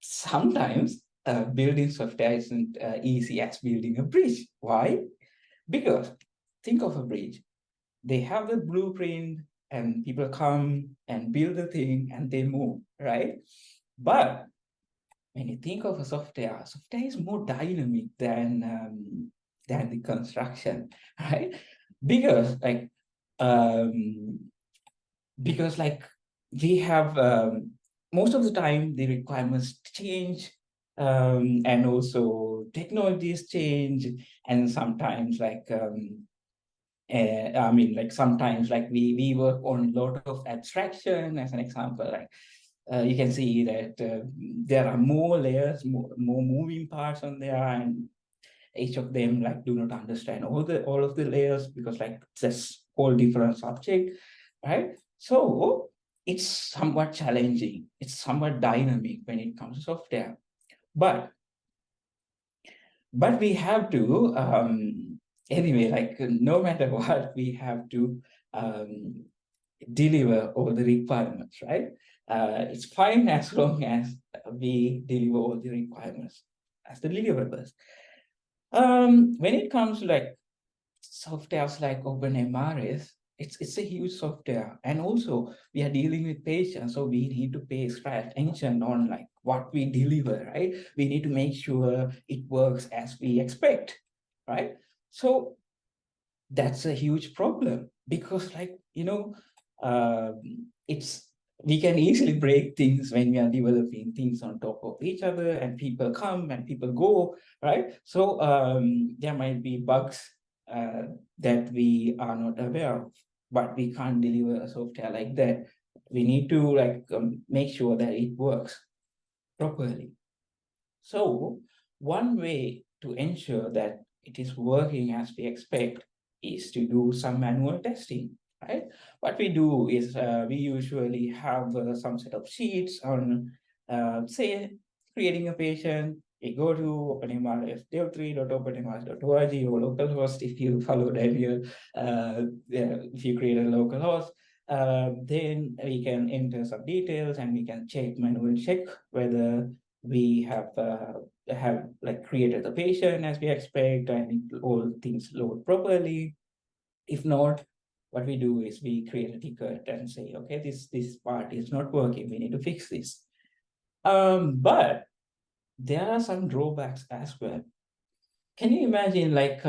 sometimes building software isn't easy as building a bridge. Why? Because think of a bridge. They have the blueprint and people come and build the thing and they move, right? But when you think of a software is more dynamic than the construction, right? Because like um, because like we have most of the time the requirements change, and also technologies change, and sometimes I mean, like sometimes like we work on a lot of abstraction. As an example, like you can see that there are more layers, more moving parts on there, and each of them like do not understand all of the layers because like it's just whole different subject, right? So it's somewhat challenging. It's somewhat dynamic when it comes to software, but we have to anyway, like no matter what, we have to um, deliver all the requirements, right? It's fine as long as we deliver all the requirements as the deliverables. When it comes to like softwares like OpenMRS, it's a huge software, and also we are dealing with patients, so we need to pay extra attention on like what we deliver, right? We need to make sure it works as we expect, right? So that's a huge problem because like it's we can easily break things when we are developing things on top of each other, and people come and people go, right? So there might be bugs uh, that we are not aware of, but we can't deliver a software like that. We need to like make sure that it works properly. So one way to ensure that it is working as we expect is to do some manual testing, right? What we do is we usually have some set of sheets on, say, creating a patient. We go to OpenMRS dev3.openmrs.org or localhost if you follow Daniel. If you create a localhost, then we can enter some details and we can manually check whether we have like created the patient as we expect and all things load properly. If not, what we do is we create a ticket and say, okay, this part is not working, we need to fix this. But there are some drawbacks as well. Can you imagine like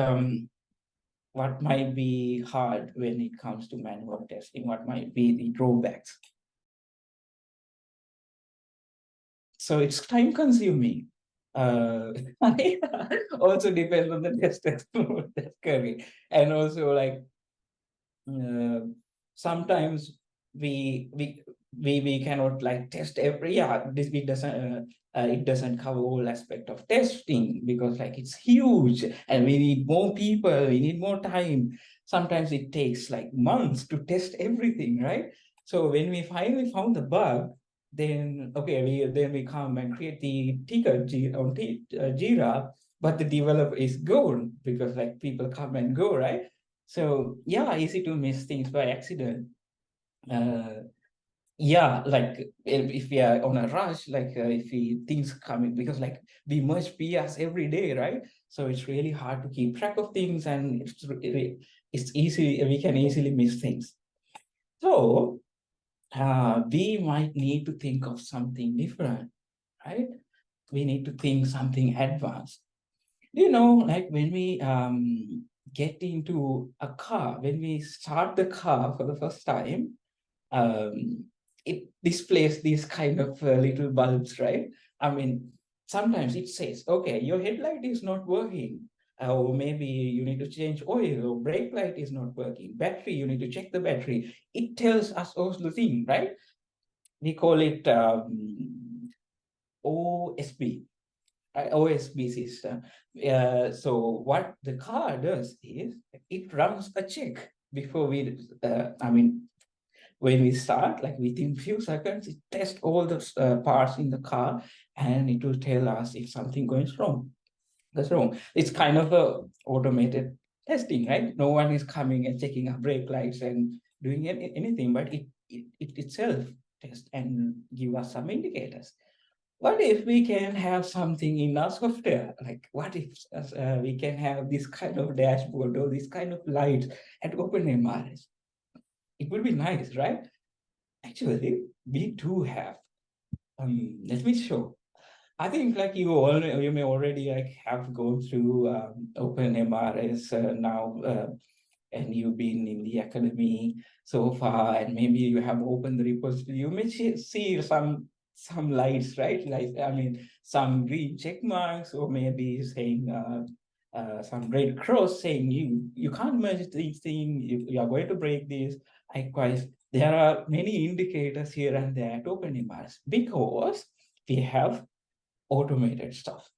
what might be hard when it comes to manual testing? What might be the drawbacks? So it's time consuming. Uh, also depends on the test mode. That's correct. And also like uh, sometimes we we we cannot like test every, yeah, this it doesn't cover all aspect of testing because like it's huge and we need more people, we need more time. Sometimes it takes like months to test everything, right? So when we finally found the bug, then okay, we come and create the ticket on Jira, but the developer is gone because like people come and go, right? So yeah, easy to miss things by accident. Uh, yeah, like if we are on a rush, like if we things coming because like we merge PRs every day, right? So it's really hard to keep track of things, and it's easy, we can easily miss things. So we might need to think of something different, right? We need to think something advanced. Like when we get into a car, when we start the car for the first time, um, it displays these kind of little bulbs, right? I mean, sometimes it says, okay, your headlight is not working. Or maybe you need to change oil, or brake light is not working. Battery, you need to check the battery. It tells us all the thing, right? We call it OSB, OSB system. So what the car does is it runs a check before I mean, when we start, like within few seconds, it tests all the parts in the car, and it will tell us if something goes wrong. That's wrong. It's kind of a automated testing, right? No one is coming and checking our brake lights and doing anything, but it itself tests and give us some indicators. what if we can have something in our software? Like, what if we can have this kind of dashboard or this kind of lights at OpenMRS? It would be nice, right? Actually, we do have. Let me show. I think like you may already like have gone through OpenMRS now, and you've been in the academy so far, and maybe you have opened the repository. You may see some lights, right? Like I mean, some green check marks, or maybe saying some red cross saying you can't merge these things. You are going to break this. Likewise, there are many indicators here and there at OpenMRS because we have automated stuff.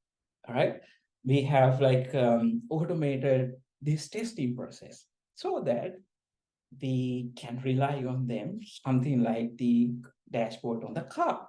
All right, we have like automated this testing process so that we can rely on them, something like the dashboard on the car.